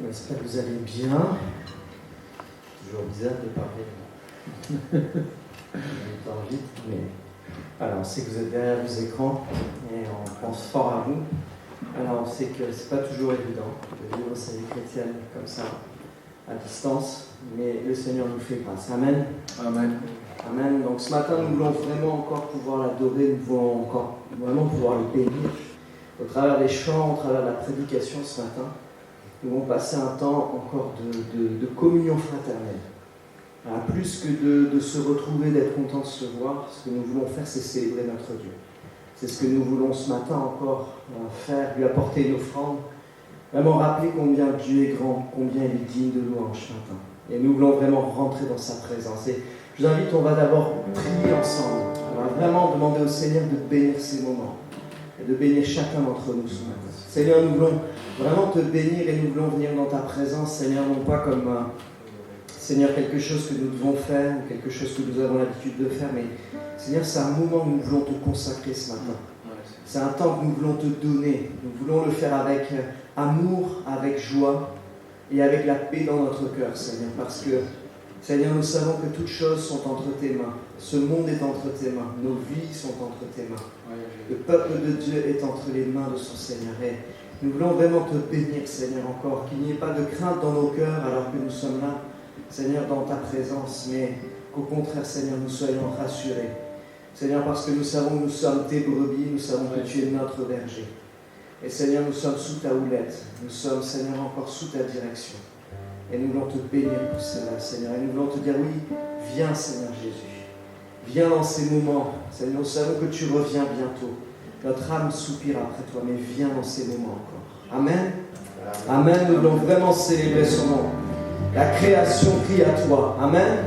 J'espère que vous allez bien. Toujours bizarre de parler en même temps vite, mais alors on sait que vous êtes derrière vos écrans et on pense fort à vous. Alors on sait que c'est pas toujours évident de vivre sa vie chrétienne comme ça, à distance, mais le Seigneur nous fait grâce. Amen. Amen. Amen. Donc ce matin, nous voulons vraiment encore pouvoir l'adorer, nous voulons encore vraiment pouvoir le bénir. Au travers des chants, au travers de la prédication ce matin, nous allons passer un temps encore de communion fraternelle. Alors, plus que de se retrouver, d'être content de se voir, ce que nous voulons faire, c'est célébrer notre Dieu. C'est ce que nous voulons ce matin encore faire, lui apporter une offrande, vraiment rappeler combien Dieu est grand, combien il est digne de louange ce matin. Et nous voulons vraiment rentrer dans sa présence. Et je vous invite, on va d'abord prier ensemble. On va vraiment demander au Seigneur de bénir ces moments et de bénir chacun d'entre nous ce matin. Seigneur, nous voulons vraiment te bénir et nous voulons venir dans ta présence, Seigneur, non pas comme Seigneur, quelque chose que nous devons faire, ou quelque chose que nous avons l'habitude de faire, mais Seigneur, c'est un moment où nous voulons te consacrer ce matin. C'est un temps que nous voulons te donner. Nous voulons le faire avec amour, avec joie et avec la paix dans notre cœur, Seigneur, parce que, Seigneur, nous savons que toutes choses sont entre tes mains. Ce monde est entre tes mains. Nos vies sont entre tes mains. Le peuple de Dieu est entre les mains de son Seigneur. Et nous voulons vraiment te bénir, Seigneur, encore. Qu'il n'y ait pas de crainte dans nos cœurs alors que nous sommes là, Seigneur, dans ta présence. Mais qu'au contraire, Seigneur, nous soyons rassurés. Seigneur, parce que nous savons que nous sommes tes brebis. Nous savons que tu es notre berger. Et Seigneur, nous sommes sous ta houlette. Nous sommes, Seigneur, encore sous ta direction. Et nous voulons te bénir pour cela, Seigneur. Et nous voulons te dire, oui, viens, Seigneur Jésus. Viens dans ces moments. Seigneur, nous savons que tu reviens bientôt. Notre âme soupire après toi, mais viens dans ces moments encore. Amen. Amen. Nous voulons vraiment célébrer son nom. La création crie à toi. Amen.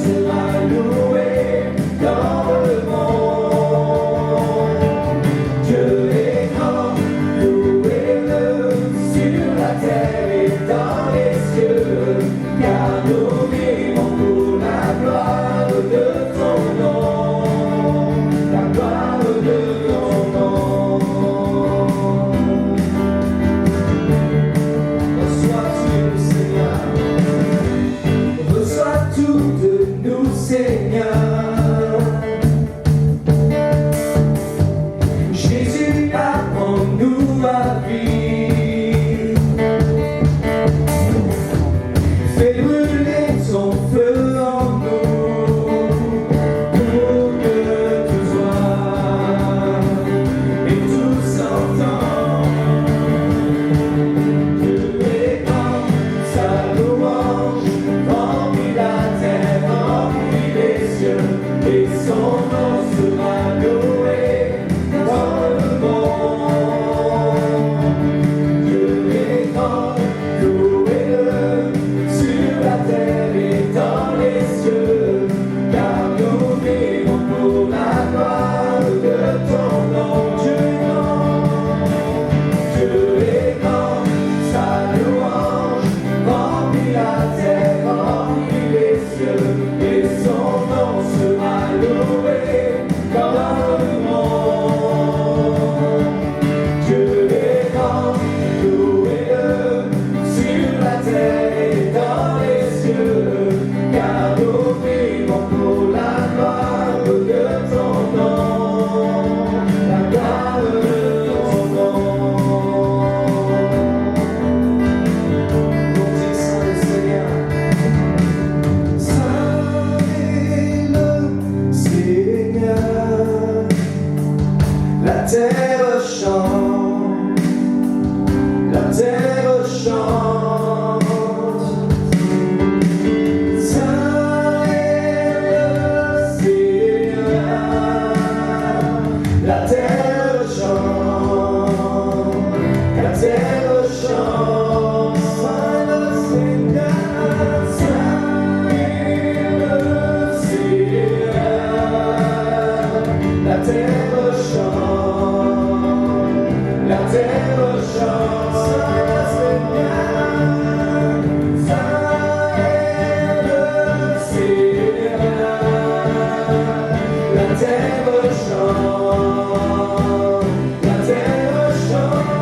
Sera loué dans le monde. terre chante, la terre chante. Saint est le Seigneur, la terre chante, la terre chante. Saint le Seigneur, Saint est le Seigneur, la terre chante, la terre chante. Saint le Seigneur, Saint est le Seigneur, la terre chante, la terre chante.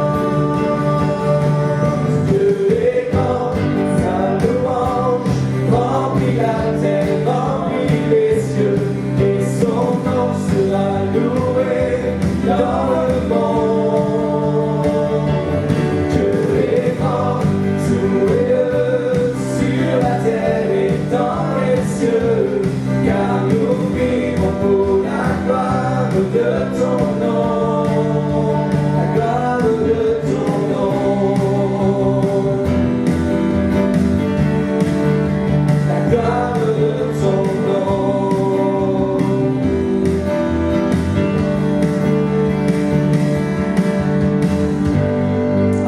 Dieu est grand, sa louange remplit la terre, remplit les cieux, et son nom sera loué dans le monde. Dieu est grand, louez-le sur la terre et dans les cieux, car nous vivons pour la gloire de ton nom, la gloire de ton nom, la gloire de ton nom.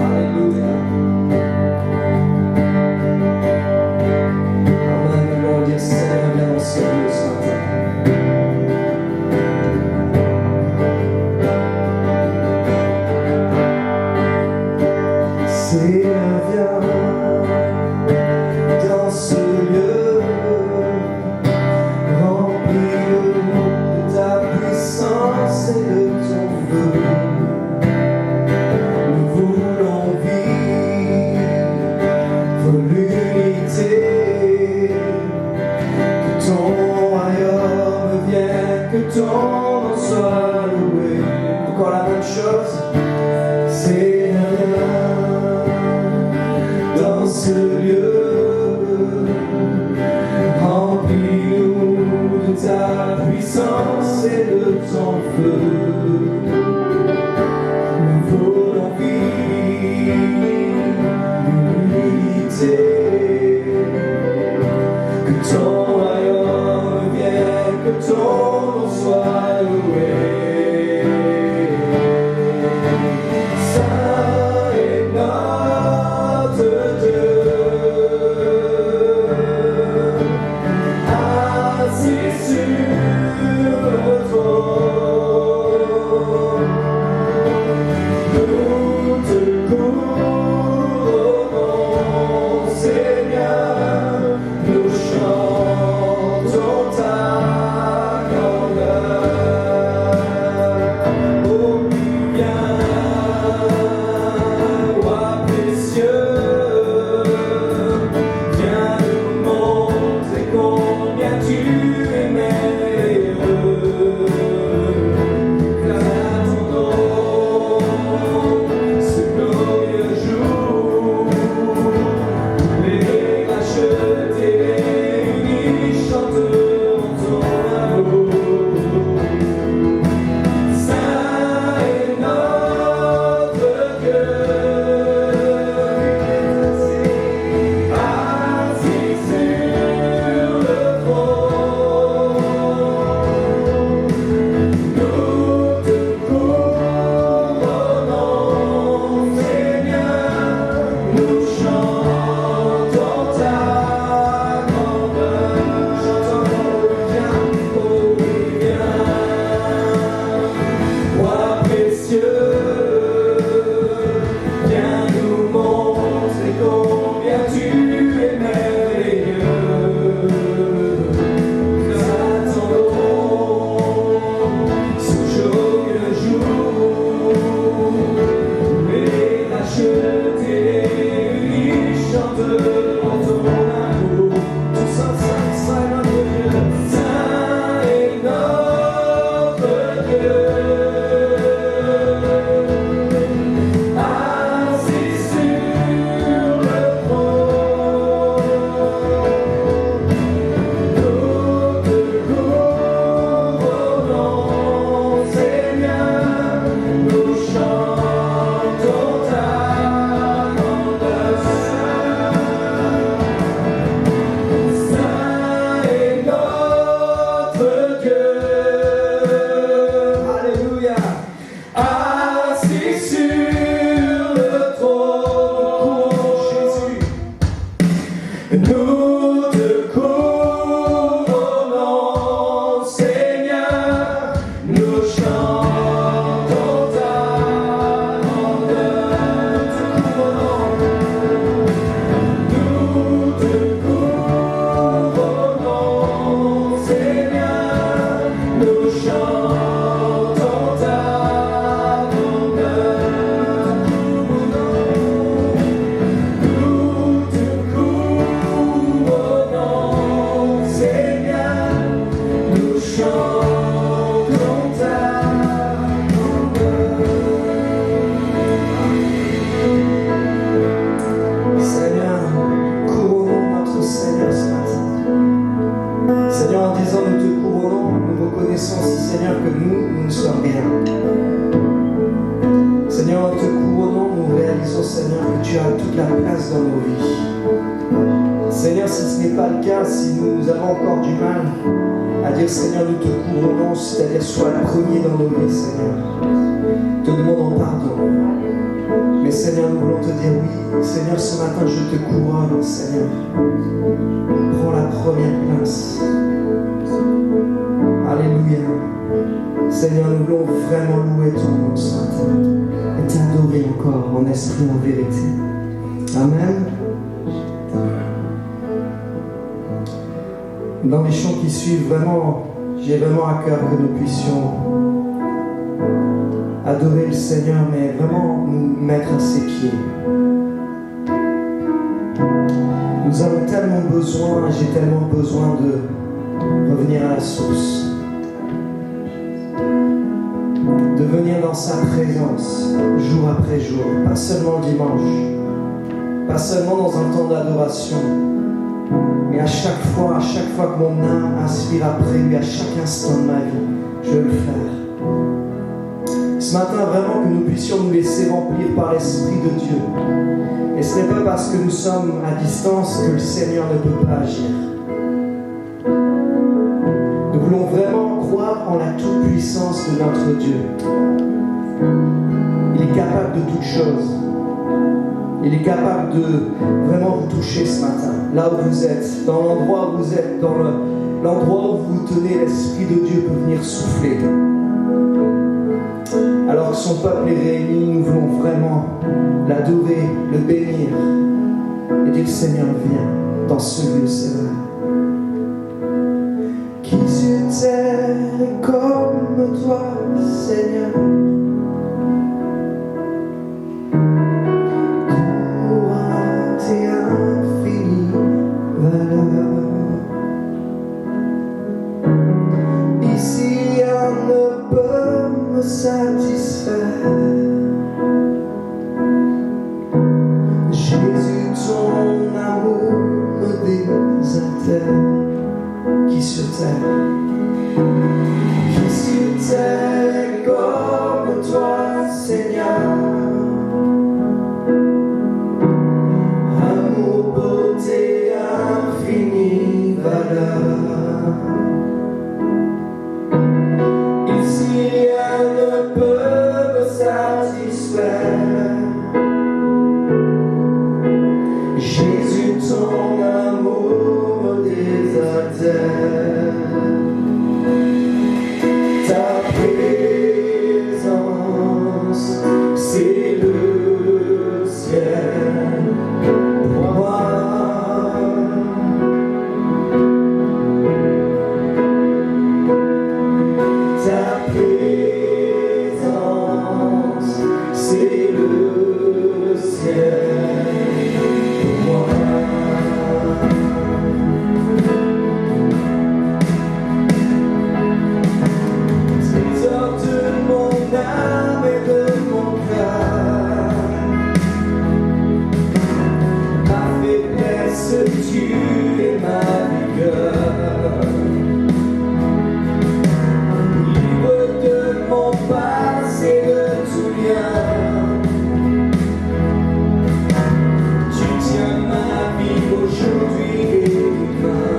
Alléluia. Amen. Gloire à Dieu, Seigneur, viens dans ce lieu ce matin. Seigneur, viens dans ce lieu, remplis-nous de ta puissance et de ton feu. Nous voulons vivre l'unité, que ton royaume vienne, que ton nom soit loué. Encore la même chose. Seigneur, viens dans ce lieu, remplis-nous de ta puissance et de ton feu. Nous voulons vivre l'unité, que ton royaume vienne, que ton nom soit loué. la place dans nos vies. Seigneur, si ce n'est pas le cas, si nous avons encore du mal à dire Seigneur, nous te couvrons, c'est-à-dire sois le premier dans nos vies, Seigneur. Te demandons pardon. Mais Seigneur, nous voulons te dire oui. Seigneur, ce matin, je te couronne, Seigneur. Prends la première place. Alléluia. Seigneur, nous voulons vraiment louer ton nom ce matin et t'adorer encore en esprit et en vérité. Amen. Dans les chants qui suivent, vraiment, j'ai vraiment à cœur que nous puissions adorer le Seigneur, mais vraiment nous mettre à ses pieds. Nous avons tellement besoin, j'ai tellement besoin de revenir à la source, de venir dans sa présence jour après jour, pas seulement le dimanche, pas seulement dans un temps d'adoration, mais à chaque fois que mon âme aspire après lui, à chaque instant de ma vie, je veux le faire. Ce matin, vraiment que nous puissions nous laisser remplir par l'Esprit de Dieu. Et ce n'est pas parce que nous sommes à distance que le Seigneur ne peut pas agir. Nous voulons vraiment croire en la toute-puissance de notre Dieu. Il est capable de toutes choses. Il est capable de vraiment vous toucher ce matin, là où vous êtes, dans l'endroit où vous êtes, dans l'endroit où vous tenez, l'Esprit de Dieu peut venir souffler. Alors que son peuple est réuni, nous voulons vraiment l'adorer, le bénir et dire Seigneur, viens dans ce lieu, c'est vrai. Qui sur terre est comme toi, Seigneur? Satisfaire. Jésus, ton amour me désaltère. Qui sur terre est comme toi, Seigneur? Amour, beauté, infinie valeur. Jésus, ton amour me désaltère. Ta présence, c'est le ciel pour moi. Ta présence, c'est le ciel. Tu es ma vigueur, libre de mon passé, de tout lien. Tu tiens ma vie aujourd'hui et demain.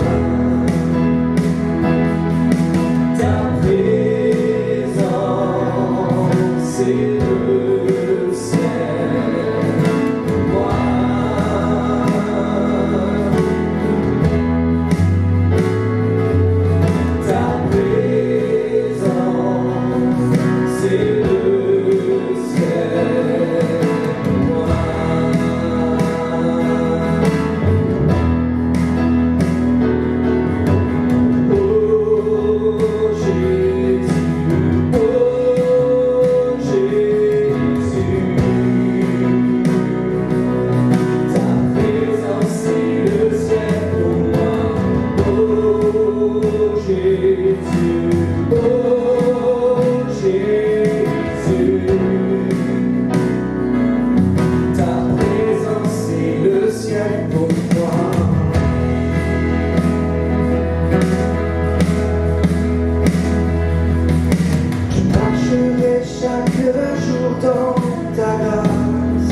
Ta présence, c'est le ciel pour moi. Chaque jour dans ta grâce,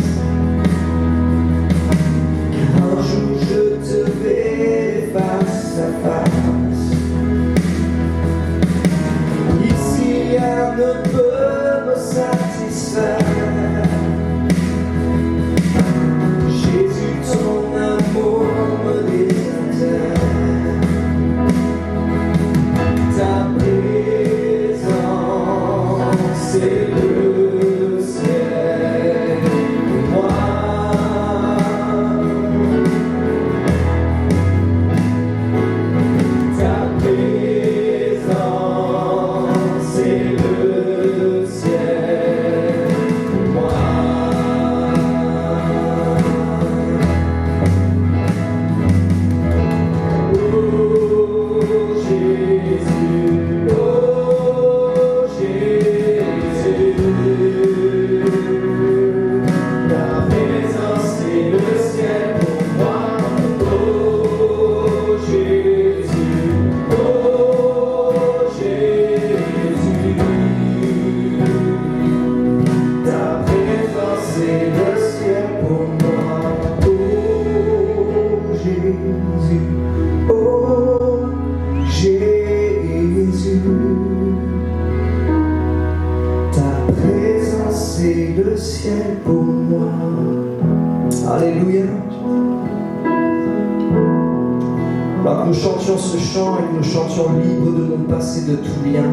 De tout lien.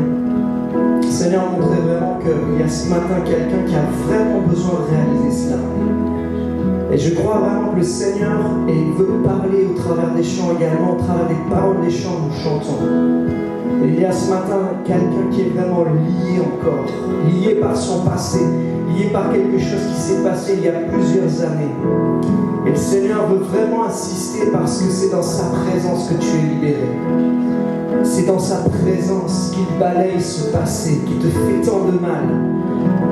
Seigneur, montrer vraiment qu'il y a ce matin quelqu'un qui a vraiment besoin de réaliser cela. Et je crois vraiment que le Seigneur veut parler au travers des chants également, au travers des paroles des chants que nous chantons. Et il y a ce matin quelqu'un qui est vraiment lié encore, lié par son passé, lié par quelque chose qui s'est passé il y a plusieurs années. Et le Seigneur veut vraiment insister parce que c'est dans sa présence que tu es libéré. C'est dans sa présence qu'il balaye ce passé qui te fait tant de mal.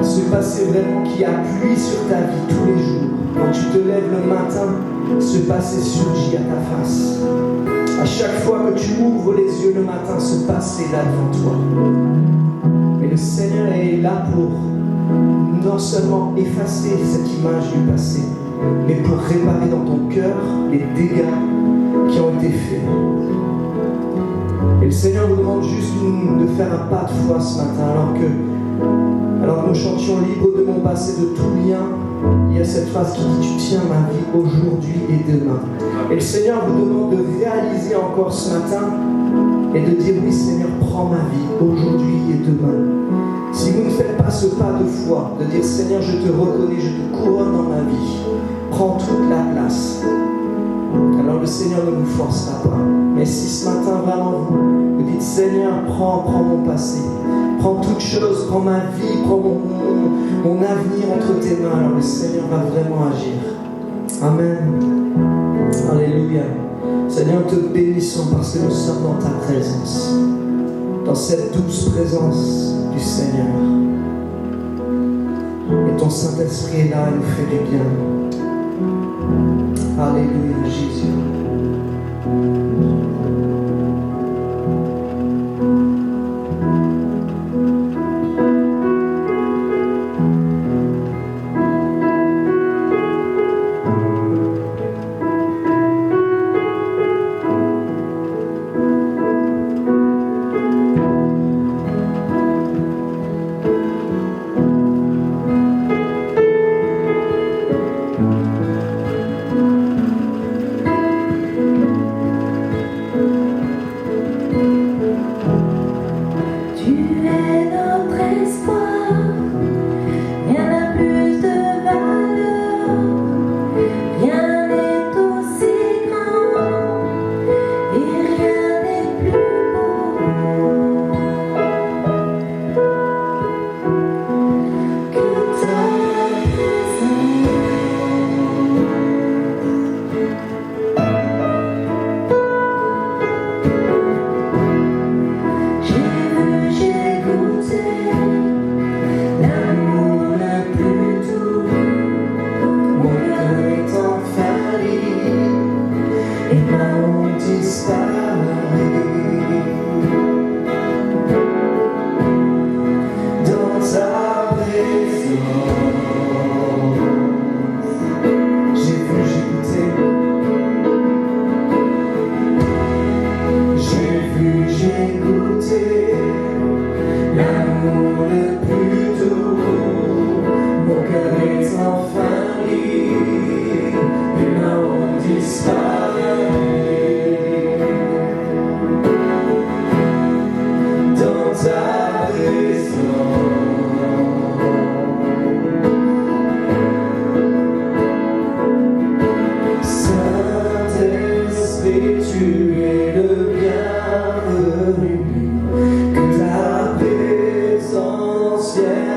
Ce passé vraiment qui appuie sur ta vie tous les jours. Quand tu te lèves le matin, ce passé surgit à ta face. À chaque fois que tu ouvres les yeux le matin, ce passé est là devant toi. Mais le Seigneur est là pour non seulement effacer cette image du passé, mais pour réparer dans ton cœur les dégâts qui ont été faits. Et le Seigneur nous demande juste de faire un pas de foi ce matin, alors que nous chantions libre de mon passé, de tout lien. Il y a cette phrase qui dit: tu tiens ma vie aujourd'hui et demain. Et le Seigneur vous demande de réaliser encore ce matin et de dire: oui Seigneur, prends ma vie aujourd'hui et demain. Si vous ne faites pas ce pas de foi, de dire: Seigneur, je te reconnais, je te couronne dans ma vie, prends toute la place, alors le Seigneur ne vous forcera pas. Mais si ce matin vraiment vous dites: Seigneur, prends mon passé, prends toute chose, prends ma vie, prends mon avenir entre tes mains, alors le Seigneur va vraiment agir. Amen. Alléluia. Seigneur, nous te bénissons parce que nous sommes dans ta présence, dans cette douce présence du Seigneur. Et ton Saint-Esprit est là et nous fait du bien. Alléluia, Jésus.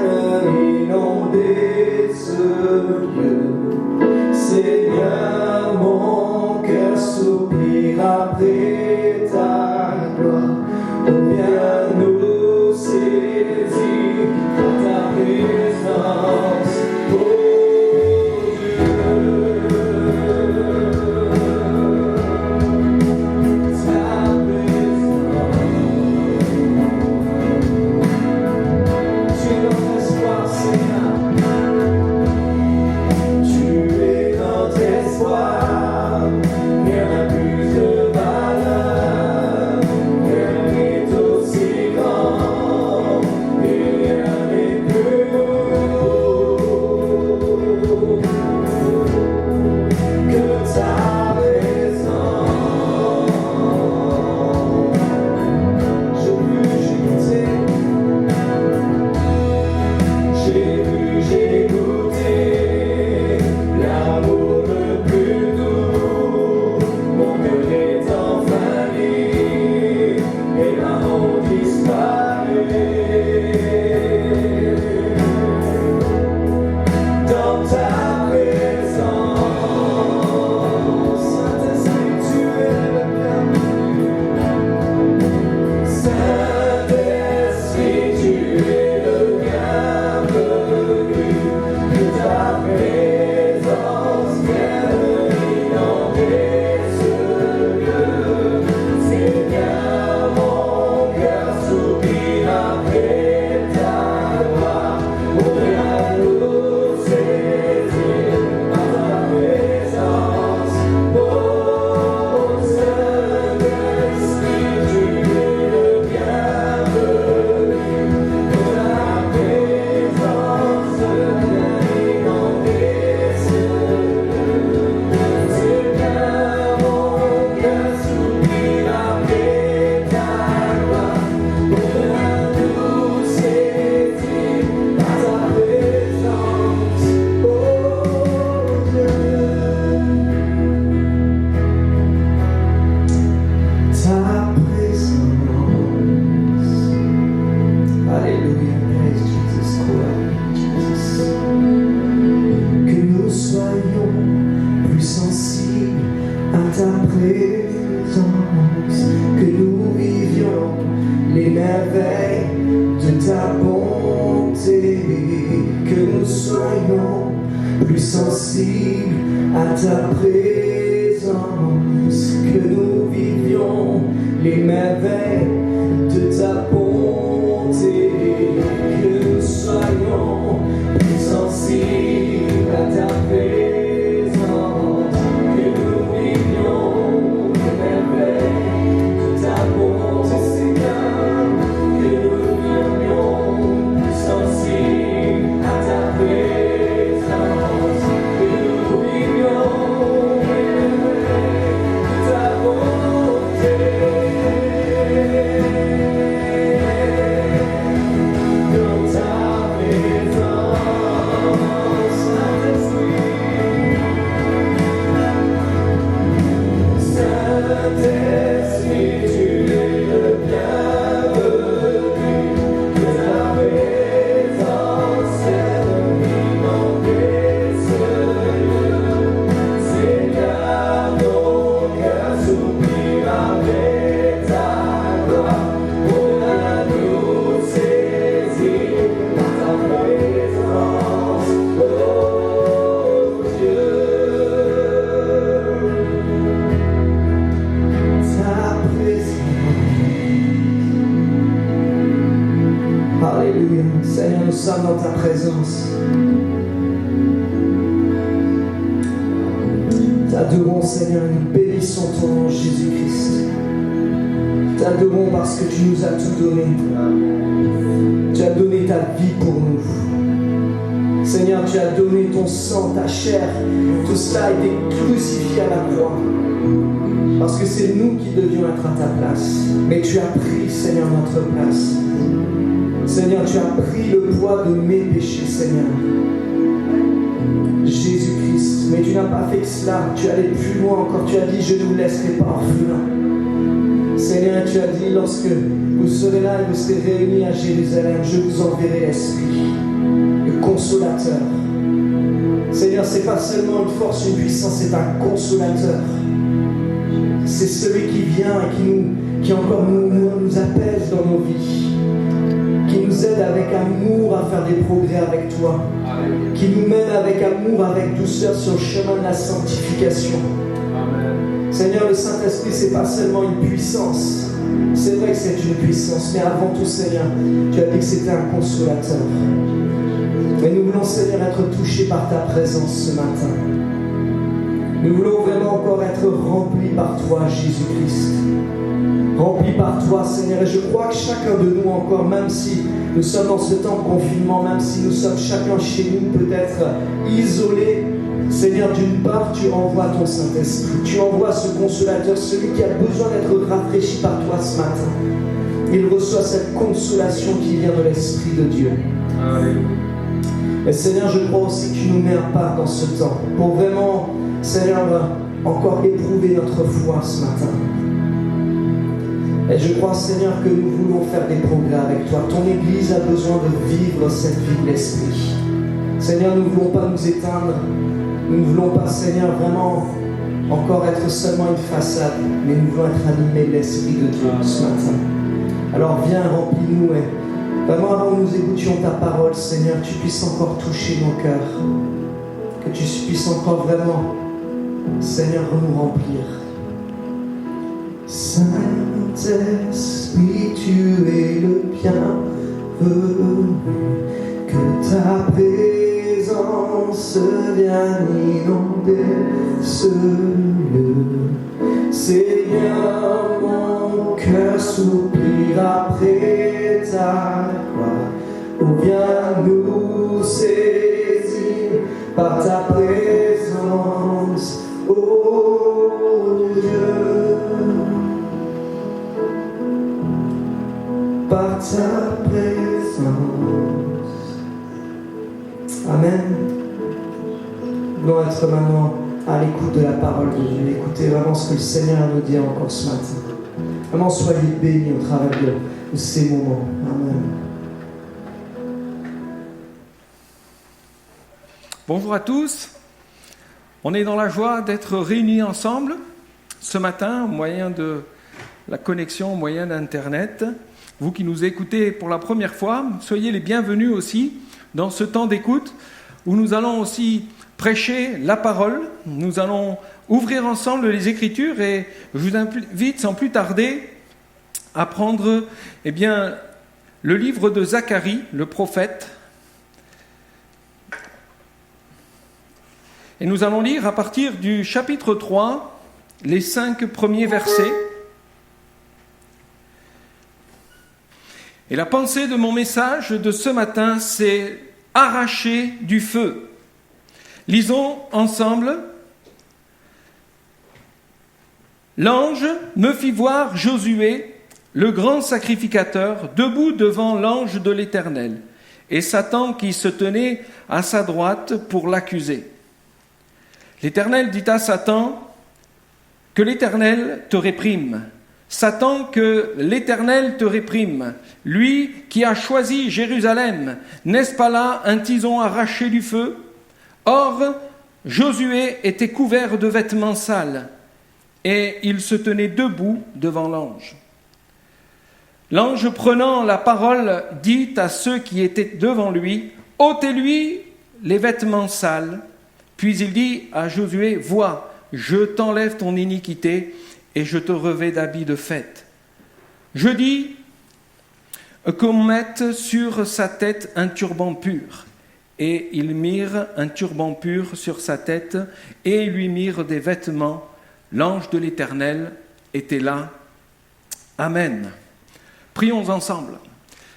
viennent inonder ce lieu. Seigneur, mon cœur soupire après ta gloire. Oh, viens nous saisir par ta présence. Ta chair, tout cela a été crucifié à la croix. Parce que c'est nous qui devions être à ta place. Mais tu as pris, Seigneur, notre place. Seigneur, tu as pris le poids de mes péchés, Seigneur. Jésus-Christ. Mais tu n'as pas fait que cela. Tu es allé plus loin encore. Tu as dit, je ne vous laisserai pas orphelins. Seigneur, tu as dit, lorsque vous serez là et vous serez réunis à Jérusalem, je vous enverrai l'Esprit. consolateur. Seigneur, c'est pas seulement une force, une puissance, c'est un consolateur. C'est celui qui vient et qui encore nous apaise dans nos vies, qui nous aide avec amour à faire des progrès avec toi, qui nous mène avec amour, avec douceur sur le chemin de la sanctification. Amen. Seigneur, le Saint-Esprit, c'est pas seulement une puissance. C'est vrai que c'est une puissance, mais avant tout, Seigneur, tu as dit que c'était un consolateur. Et nous voulons, Seigneur, être touchés par ta présence ce matin. Nous voulons vraiment encore être remplis par toi, Jésus-Christ. Remplis par toi, Seigneur. Et je crois que chacun de nous encore, même si nous sommes dans ce temps de confinement, même si nous sommes chacun chez nous peut-être isolés, Seigneur, d'une part, tu envoies ton Saint-Esprit. Tu envoies ce consolateur, celui qui a besoin d'être rafraîchi par toi ce matin. Il reçoit cette consolation qui vient de l'Esprit de Dieu. Amen. Et Seigneur, je crois aussi que tu nous mets un part dans ce temps pour vraiment, Seigneur, encore éprouver notre foi ce matin. Et je crois, Seigneur, que nous voulons faire des progrès avec toi. Ton Église a besoin de vivre cette vie de l'Esprit. Seigneur, nous ne voulons pas nous éteindre. Nous ne voulons pas, Seigneur, vraiment encore être seulement une façade, mais nous voulons être animés de l'Esprit de Dieu ce matin. Alors viens, remplis-nous et vraiment avant que nous écoutions ta parole, Seigneur, tu puisses encore toucher nos cœurs. Que tu puisses encore vraiment, Seigneur, nous remplir. Saint-Esprit, tu es le bienvenu, que ta présence vienne inonder ce lieu. Seigneur, mon cœur soupire après ta gloire. Oh, viens nous saisir par ta présence, oh Dieu. Par ta présence. Amen. Nous allons être maintenant à l'écoute de la parole de Dieu. Écoutez vraiment ce que le Seigneur nous dit encore ce matin. Vraiment, soyez bénis au travers de ces moments. Amen. Bonjour à tous. On est dans la joie d'être réunis ensemble ce matin au moyen de la connexion, au moyen d'Internet. Vous qui nous écoutez pour la première fois, soyez les bienvenus aussi dans ce temps d'écoute où nous allons aussi prêcher la parole. Nous allons ouvrir ensemble les Écritures et je vous invite sans plus tarder à prendre le livre de Zacharie, le prophète. Et nous allons lire à partir du chapitre 3, les 5 premiers versets. Et la pensée de mon message de ce matin, c'est « Arracher du feu ». Lisons ensemble. « L'ange me fit voir Josué, le grand sacrificateur, debout devant l'ange de l'Éternel, et Satan qui se tenait à sa droite pour l'accuser. L'Éternel dit à Satan, « Que l'Éternel te réprime. Satan, que l'Éternel te réprime. Lui qui a choisi Jérusalem, n'est-ce pas là un tison arraché du feu ? Or, Josué était couvert de vêtements sales, et il se tenait debout devant l'ange. L'ange, prenant la parole, dit à ceux qui étaient devant lui, « ôtez-lui les vêtements sales. » Puis il dit à Josué, « Vois, je t'enlève ton iniquité, et je te revêts d'habits de fête. » Je dis qu'on mette sur sa tête un turban pur. Et ils mirent un turban pur sur sa tête, et lui mirent des vêtements. L'ange de l'Éternel était là. Amen. Prions ensemble.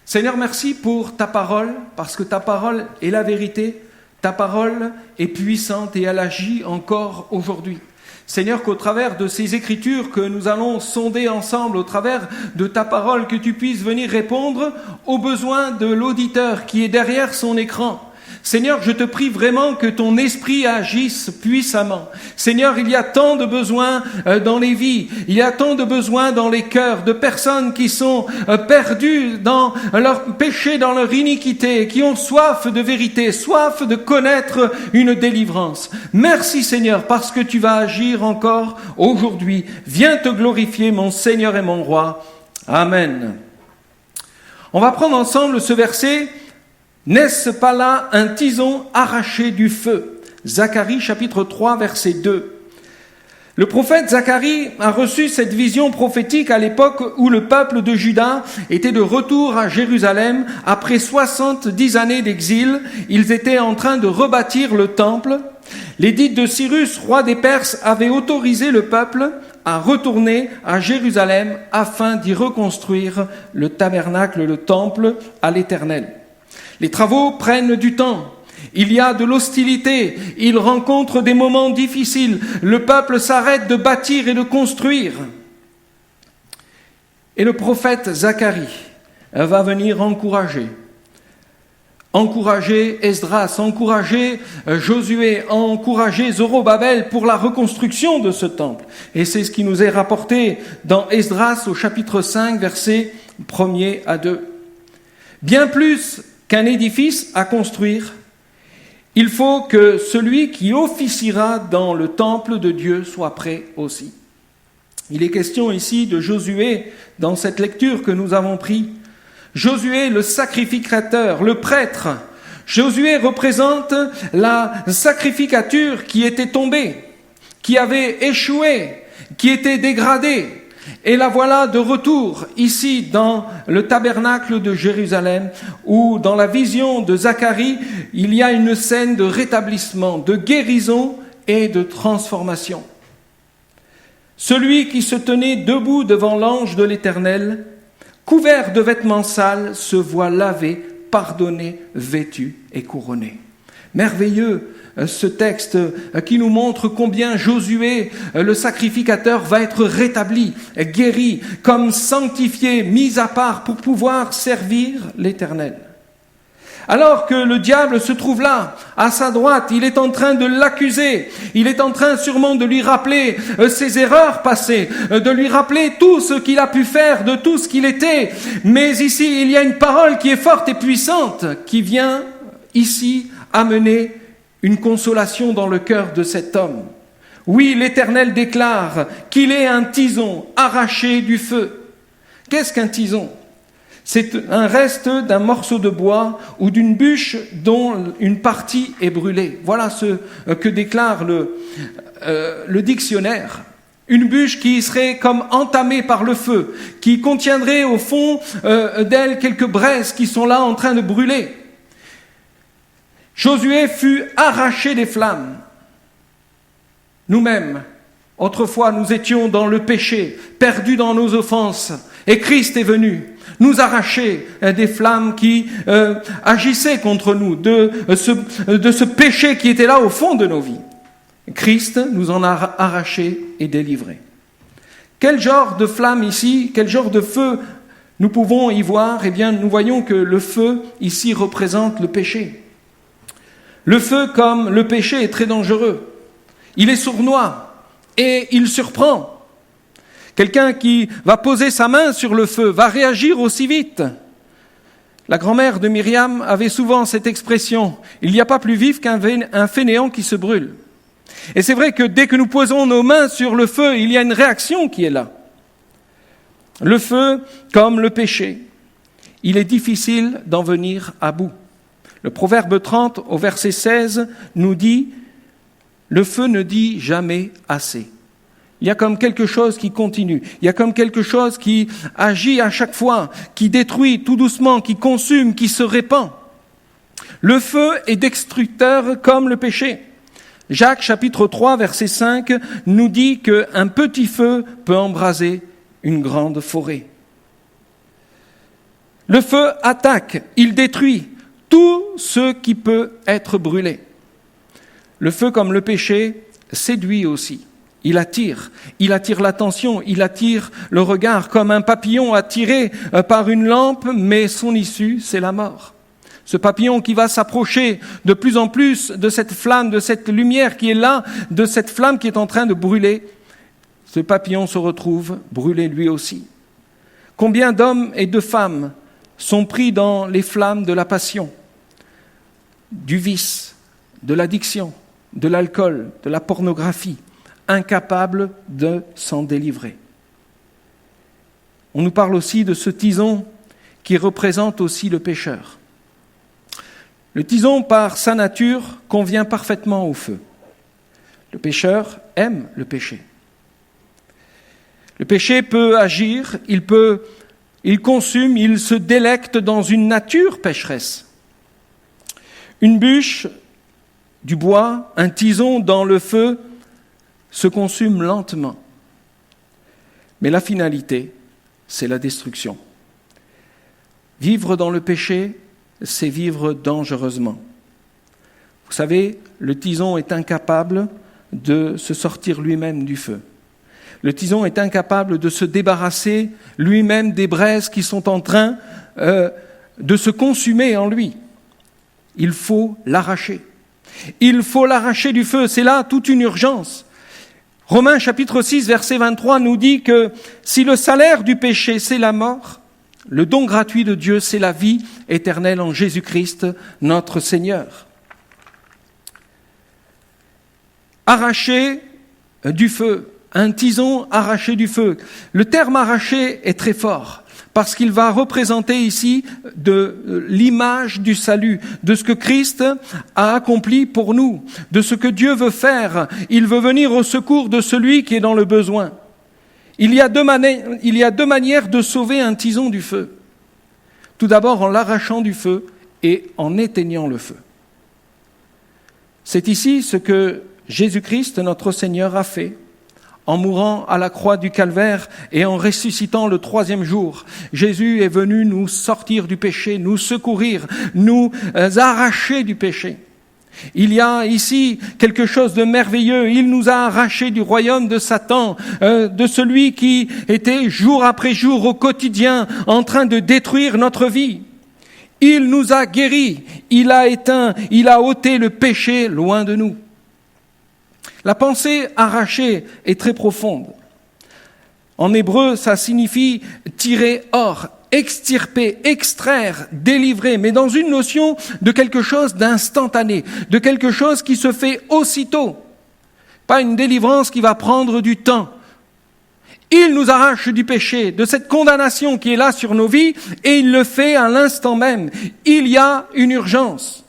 Seigneur, merci pour ta parole, parce que ta parole est la vérité. Ta parole est puissante et elle agit encore aujourd'hui. Seigneur, qu'au travers de ces écritures que nous allons sonder ensemble, au travers de ta parole, que tu puisses venir répondre aux besoins de l'auditeur qui est derrière son écran. Seigneur, je te prie vraiment que ton esprit agisse puissamment. Seigneur, il y a tant de besoins dans les vies, il y a tant de besoins dans les cœurs de personnes qui sont perdues dans leur péché, dans leur iniquité, qui ont soif de vérité, soif de connaître une délivrance. Merci Seigneur, parce que tu vas agir encore aujourd'hui. Viens te glorifier, mon Seigneur et mon Roi. Amen. On va prendre ensemble ce verset. N'est-ce pas là un tison arraché du feu? Zacharie chapitre 3 verset 2. Le prophète Zacharie a reçu cette vision prophétique à l'époque où le peuple de Juda était de retour à Jérusalem après 70 années d'exil. Ils étaient en train de rebâtir le temple. L'édit de Cyrus, roi des Perses, avait autorisé le peuple à retourner à Jérusalem afin d'y reconstruire le tabernacle, le temple à l'Éternel. Les travaux prennent du temps. Il y a de l'hostilité. Ils rencontrent des moments difficiles. Le peuple s'arrête de bâtir et de construire. Et le prophète Zacharie va venir encourager Esdras, encourager Josué, encourager Zorobabel pour la reconstruction de ce temple. Et c'est ce qui nous est rapporté dans Esdras au chapitre 5, versets 1er à 2. Bien plus qu'un édifice à construire, il faut que celui qui officiera dans le temple de Dieu soit prêt aussi. Il est question ici de Josué dans cette lecture que nous avons prise. Josué, le sacrificateur, le prêtre. Josué représente la sacrificature qui était tombée, qui avait échoué, qui était dégradée. Et la voilà de retour ici dans le tabernacle de Jérusalem où dans la vision de Zacharie, il y a une scène de rétablissement, de guérison et de transformation. Celui qui se tenait debout devant l'ange de l'Éternel, couvert de vêtements sales, se voit lavé, pardonné, vêtu et couronné. Merveilleux ce texte qui nous montre combien Josué, le sacrificateur, va être rétabli, guéri, comme sanctifié, mis à part pour pouvoir servir l'Éternel. Alors que le diable se trouve là, à sa droite, il est en train de l'accuser, il est en train sûrement de lui rappeler ses erreurs passées, de lui rappeler tout ce qu'il a pu faire, de tout ce qu'il était. Mais ici, il y a une parole qui est forte et puissante, qui vient ici amener une consolation dans le cœur de cet homme. Oui, l'Éternel déclare qu'il est un tison arraché du feu. Qu'est-ce qu'un tison ? C'est un reste d'un morceau de bois ou d'une bûche dont une partie est brûlée. Voilà ce que déclare le dictionnaire. Une bûche qui serait comme entamée par le feu, qui contiendrait au fond d'elle quelques braises qui sont là en train de brûler. Josué fut arraché des flammes. Nous-mêmes, autrefois, nous étions dans le péché, perdus dans nos offenses, et Christ est venu nous arracher des flammes qui agissaient contre nous, de ce péché qui était là au fond de nos vies. Christ nous en a arrachés et délivrés. Quel genre de flamme ici, quel genre de feu nous pouvons y voir ? Eh bien, nous voyons que le feu ici représente le péché. Le feu, comme le péché, est très dangereux. Il est sournois et il surprend. Quelqu'un qui va poser sa main sur le feu va réagir aussi vite. La grand-mère de Myriam avait souvent cette expression « Il n'y a pas plus vif qu'un fainéant qui se brûle ». Et c'est vrai que dès que nous posons nos mains sur le feu, il y a une réaction qui est là. Le feu, comme le péché, il est difficile d'en venir à bout. Le Proverbe 30, au verset 16, nous dit « Le feu ne dit jamais assez ». Il y a comme quelque chose qui continue, il y a comme quelque chose qui agit à chaque fois, qui détruit tout doucement, qui consume, qui se répand. Le feu est destructeur comme le péché. Jacques chapitre 3 verset 5 nous dit qu'un petit feu peut embraser une grande forêt. Le feu attaque, il détruit tout ce qui peut être brûlé. Le feu comme le péché séduit aussi. Il attire l'attention, il attire le regard comme un papillon attiré par une lampe, mais son issue, c'est la mort. Ce papillon qui va s'approcher de plus en plus de cette flamme, de cette lumière qui est là, de cette flamme qui est en train de brûler. Ce papillon se retrouve brûlé lui aussi. Combien d'hommes et de femmes sont pris dans les flammes de la passion, du vice, de l'addiction, de l'alcool, de la pornographie, incapables de s'en délivrer. On nous parle aussi de ce tison qui représente aussi le pécheur. Le tison, par sa nature, convient parfaitement au feu. Le pécheur aime le péché. Le péché peut agir, il consume, il se délecte dans une nature pécheresse. Une bûche, du bois, un tison dans le feu se consume lentement. Mais la finalité, c'est la destruction. Vivre dans le péché, c'est vivre dangereusement. Vous savez, le tison est incapable de se sortir lui-même du feu. Le tison est incapable de se débarrasser lui-même des braises qui sont en train de se consumer en lui. Il faut l'arracher. Il faut l'arracher du feu. C'est là toute une urgence. Romains chapitre 6, verset 23 nous dit que si le salaire du péché, c'est la mort, le don gratuit de Dieu, c'est la vie éternelle en Jésus-Christ, notre Seigneur. Arracher du feu, un tison arraché du feu. Le terme arraché est très fort parce qu'il va représenter ici de l'image du salut, de ce que Christ a accompli pour nous, de ce que Dieu veut faire. Il veut venir au secours de celui qui est dans le besoin. Il y a deux manières de sauver un tison du feu. Tout d'abord en l'arrachant du feu et en éteignant le feu. C'est ici ce que Jésus-Christ, notre Seigneur, a fait en mourant à la croix du Calvaire et en ressuscitant le 3e jour. Jésus est venu nous sortir du péché, nous secourir, nous arracher du péché. Il y a ici quelque chose de merveilleux. Il nous a arrachés du royaume de Satan, de celui qui était jour après jour au quotidien en train de détruire notre vie. Il nous a guéris, il a éteint, il a ôté le péché loin de nous. La pensée arrachée est très profonde. En hébreu, ça signifie tirer hors, extirper, extraire, délivrer, mais dans une notion de quelque chose d'instantané, de quelque chose qui se fait aussitôt. Pas une délivrance qui va prendre du temps. Il nous arrache du péché, de cette condamnation qui est là sur nos vies, et il le fait à l'instant même. Il y a une urgence.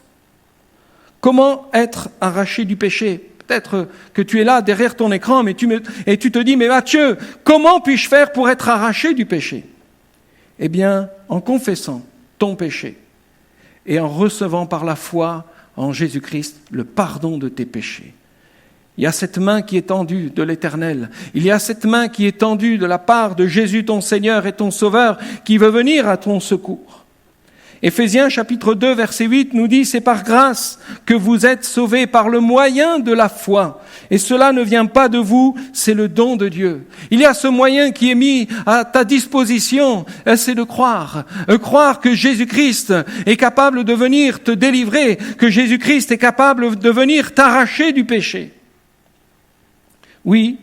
Comment être arraché du péché ? Peut-être que tu es là derrière ton écran et tu te dis « Mais Mathieu, comment puis-je faire pour être arraché du péché ?» Eh bien, en confessant ton péché et en recevant par la foi en Jésus-Christ le pardon de tes péchés. Il y a cette main qui est tendue de l'Éternel. Il y a cette main qui est tendue de la part de Jésus, ton Seigneur et ton Sauveur, qui veut venir à ton secours. Éphésiens chapitre 2, verset 8 nous dit « C'est par grâce que vous êtes sauvés par le moyen de la foi. Et cela ne vient pas de vous, c'est le don de Dieu. » Il y a ce moyen qui est mis à ta disposition, c'est de croire. Croire que Jésus-Christ est capable de venir te délivrer, que Jésus-Christ est capable de venir t'arracher du péché. Oui,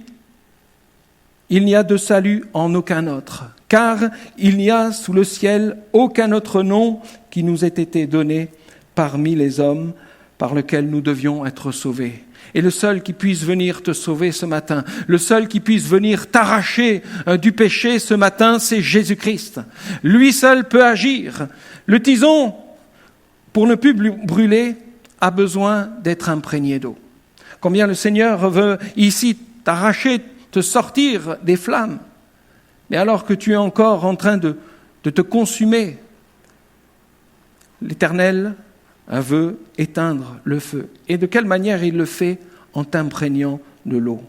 il n'y a de salut en aucun autre. Car il n'y a sous le ciel aucun autre nom qui nous ait été donné parmi les hommes par lequel nous devions être sauvés. Et le seul qui puisse venir te sauver ce matin, le seul qui puisse venir t'arracher du péché ce matin, c'est Jésus-Christ. Lui seul peut agir. Le tison, pour ne plus brûler, a besoin d'être imprégné d'eau. Combien le Seigneur veut ici t'arracher, te sortir des flammes. Mais alors que tu es encore en train de te consumer, l'Éternel veut éteindre le feu. Et de quelle manière il le fait ? En t'imprégnant de l'eau.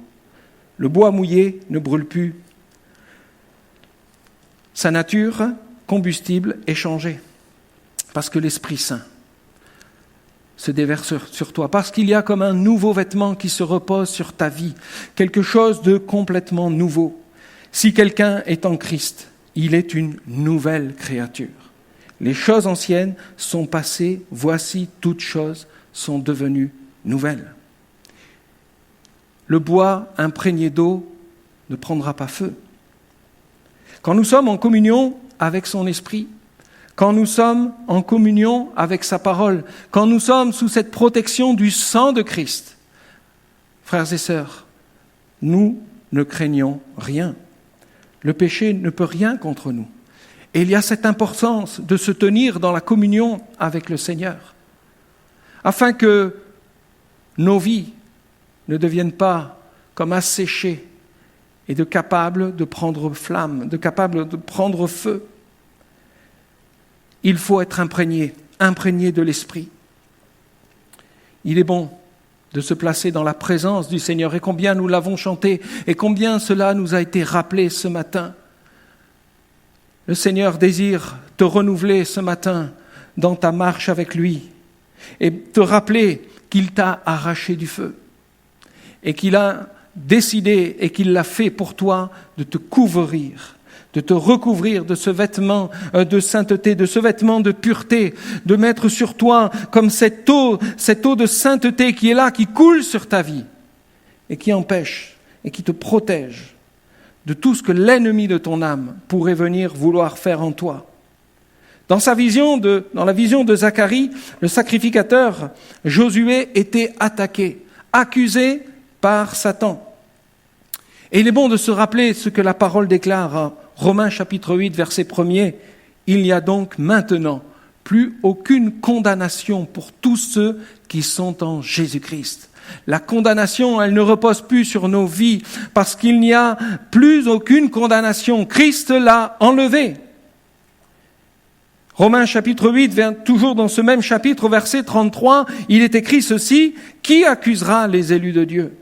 Le bois mouillé ne brûle plus. Sa nature, combustible, est changée. Parce que l'Esprit Saint se déverse sur toi. Parce qu'il y a comme un nouveau vêtement qui se repose sur ta vie. Quelque chose de complètement nouveau. Si quelqu'un est en Christ, il est une nouvelle créature. Les choses anciennes sont passées, voici toutes choses sont devenues nouvelles. Le bois imprégné d'eau ne prendra pas feu. Quand nous sommes en communion avec son esprit, quand nous sommes en communion avec sa parole, quand nous sommes sous cette protection du sang de Christ, frères et sœurs, nous ne craignons rien. Le péché ne peut rien contre nous. Et il y a cette importance de se tenir dans la communion avec le Seigneur, afin que nos vies ne deviennent pas comme asséchées et capables de prendre flamme, capables de prendre feu. Il faut être imprégné de l'Esprit. Il est bon de se placer dans la présence du Seigneur, et combien nous l'avons chanté, et combien cela nous a été rappelé ce matin. Le Seigneur désire te renouveler ce matin dans ta marche avec lui et te rappeler qu'il t'a arraché du feu et qu'il a décidé et qu'il l'a fait pour toi de te couvrir, de te recouvrir de ce vêtement de sainteté, de ce vêtement de pureté, de mettre sur toi comme cette eau de sainteté qui est là, qui coule sur ta vie et qui empêche et qui te protège de tout ce que l'ennemi de ton âme pourrait venir vouloir faire en toi. Dans la vision de Zacharie, le sacrificateur, Josué était attaqué, accusé par Satan. Et il est bon de se rappeler ce que la parole déclare en Romains chapitre 8, verset 1er. Il n'y a donc maintenant plus aucune condamnation pour tous ceux qui sont en Jésus-Christ. La condamnation, elle ne repose plus sur nos vies parce qu'il n'y a plus aucune condamnation. Christ l'a enlevée. Romains chapitre 8, toujours dans ce même chapitre, verset 33, il est écrit ceci, « Qui accusera les élus de Dieu ?»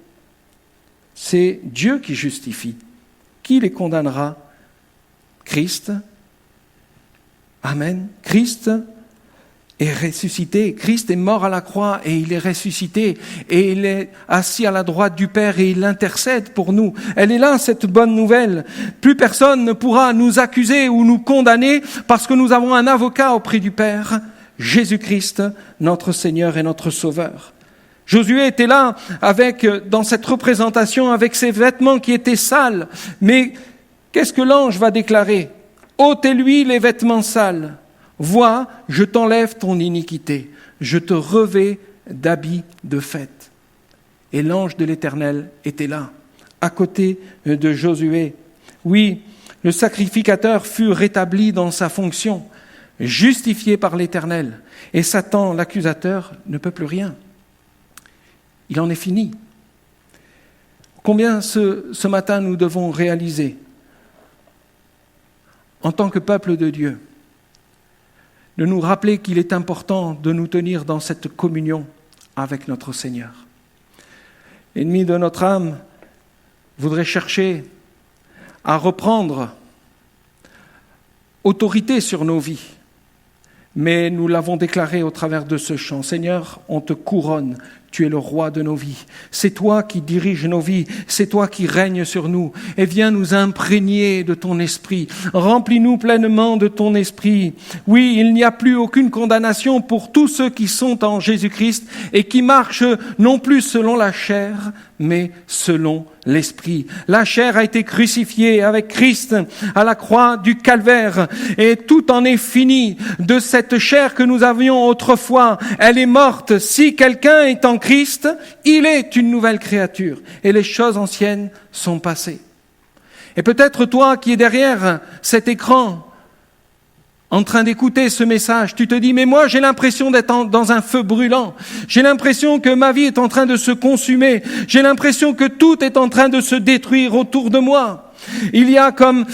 C'est Dieu qui justifie. Qui les condamnera ? Christ. Amen. Christ est ressuscité. Christ est mort à la croix et il est ressuscité. Et il est assis à la droite du Père et il intercède pour nous. Elle est là, cette bonne nouvelle. Plus personne ne pourra nous accuser ou nous condamner parce que nous avons un avocat auprès du Père, Jésus-Christ, notre Seigneur et notre Sauveur. Josué était là dans cette représentation avec ses vêtements qui étaient sales. Mais qu'est-ce que l'ange va déclarer ? Ôtez-lui les vêtements sales. Vois, je t'enlève ton iniquité. Je te revais d'habits de fête. Et l'ange de l'Éternel était là, à côté de Josué. Oui, le sacrificateur fut rétabli dans sa fonction, justifié par l'Éternel. Et Satan, l'accusateur, ne peut plus rien. Il en est fini. Combien ce matin nous devons réaliser, en tant que peuple de Dieu, de nous rappeler qu'il est important de nous tenir dans cette communion avec notre Seigneur. L'ennemi de notre âme voudrait chercher à reprendre autorité sur nos vies, mais nous l'avons déclaré au travers de ce chant. Seigneur, on te couronne. Tu es le roi de nos vies. C'est toi qui diriges nos vies. C'est toi qui règnes sur nous. Et viens nous imprégner de ton esprit. Remplis-nous pleinement de ton esprit. Oui, il n'y a plus aucune condamnation pour tous ceux qui sont en Jésus-Christ et qui marchent non plus selon la chair, mais selon l'esprit. La chair a été crucifiée avec Christ à la croix du Calvaire et tout en est fini de cette chair que nous avions autrefois. Elle est morte. Si quelqu'un est en Christ, il est une nouvelle créature et les choses anciennes sont passées. Et peut-être toi qui es derrière cet écran en train d'écouter ce message, tu te dis, mais moi j'ai l'impression d'être dans un feu brûlant, j'ai l'impression que ma vie est en train de se consumer, j'ai l'impression que tout est en train de se détruire autour de moi. Il y a comme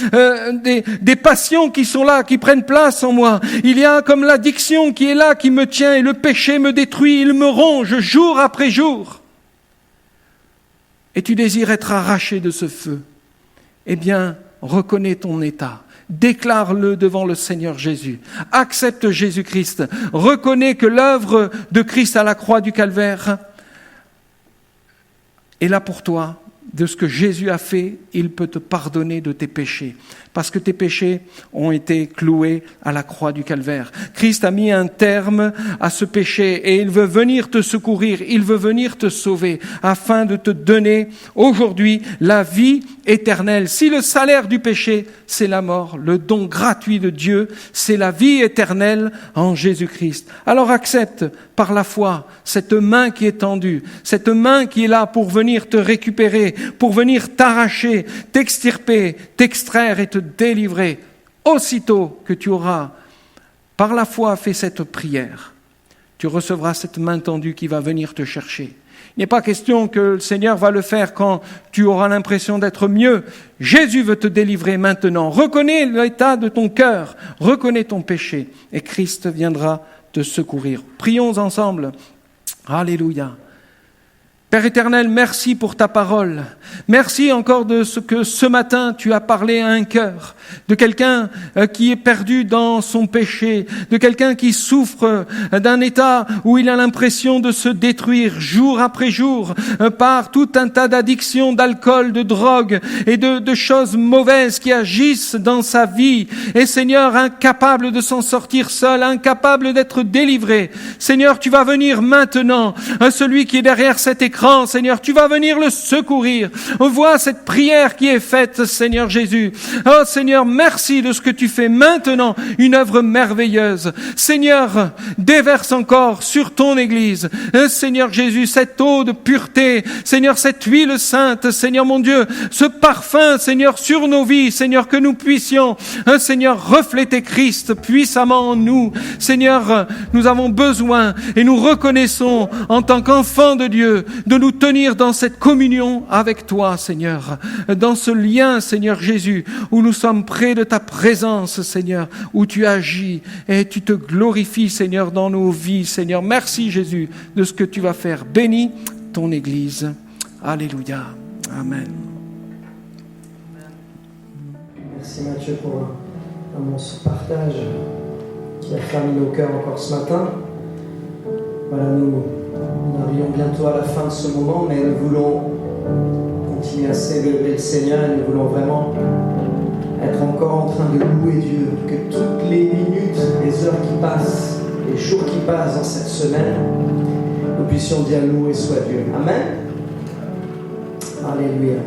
des passions qui sont là, qui prennent place en moi. Il y a comme l'addiction qui est là, qui me tient et le péché me détruit, il me ronge jour après jour. Et tu désires être arraché de ce feu. Eh bien, reconnais ton état. Déclare-le devant le Seigneur Jésus. Accepte Jésus-Christ. Reconnais que l'œuvre de Christ à la croix du Calvaire est là pour toi. De ce que Jésus a fait, il peut te pardonner de tes péchés. parce que tes péchés ont été cloués à la croix du calvaire. Christ a mis un terme à ce péché et il veut venir te secourir, il veut venir te sauver afin de te donner aujourd'hui la vie éternelle. Si le salaire du péché, c'est la mort, le don gratuit de Dieu, c'est la vie éternelle en Jésus-Christ. Alors accepte par la foi cette main qui est tendue, cette main qui est là pour venir te récupérer, pour venir t'arracher, t'extirper, t'extraire et te délivrer. Aussitôt que tu auras par la foi fait cette prière, tu recevras cette main tendue qui va venir te chercher. Il n'est pas question que le Seigneur va le faire quand tu auras l'impression d'être mieux. Jésus veut te délivrer maintenant. Reconnais l'état de ton cœur, reconnais ton péché et Christ viendra te secourir. Prions ensemble. Alléluia. Père éternel, merci pour ta parole. Merci encore de ce que ce matin tu as parlé à un cœur, de quelqu'un qui est perdu dans son péché, de quelqu'un qui souffre d'un état où il a l'impression de se détruire jour après jour par tout un tas d'addictions, d'alcool, de drogue et de choses mauvaises qui agissent dans sa vie. Et Seigneur, incapable de s'en sortir seul, incapable d'être délivré. Seigneur, tu vas venir maintenant, celui qui est derrière cet écran, Seigneur, tu vas venir le secourir. Vois cette prière qui est faite, Seigneur Jésus. Oh Seigneur, merci de ce que tu fais maintenant, une œuvre merveilleuse. Seigneur, déverse encore sur ton Église, Seigneur Jésus, cette eau de pureté, Seigneur, cette huile sainte, Seigneur mon Dieu, ce parfum, Seigneur, sur nos vies, Seigneur, que nous puissions, Seigneur, refléter Christ puissamment en nous. Seigneur, nous avons besoin et nous reconnaissons en tant qu'enfants de Dieu de nous tenir dans cette communion avec toi, Seigneur, dans ce lien, Seigneur Jésus, où nous sommes près de ta présence, Seigneur, où tu agis et tu te glorifies, Seigneur, dans nos vies, Seigneur. Merci, Jésus, de ce que tu vas faire. Bénis ton Église. Alléluia. Amen. Merci Mathieu pour ce partage qui a fermé nos cœurs encore ce matin. Voilà, nous arrivons bientôt à la fin de ce moment, mais nous voulons continuer à célébrer le Seigneur et nous voulons vraiment être encore en train de louer Dieu, que toutes les minutes, les heures qui passent, les jours qui passent dans cette semaine, nous puissions dire loué soit Dieu. Amen. Alléluia.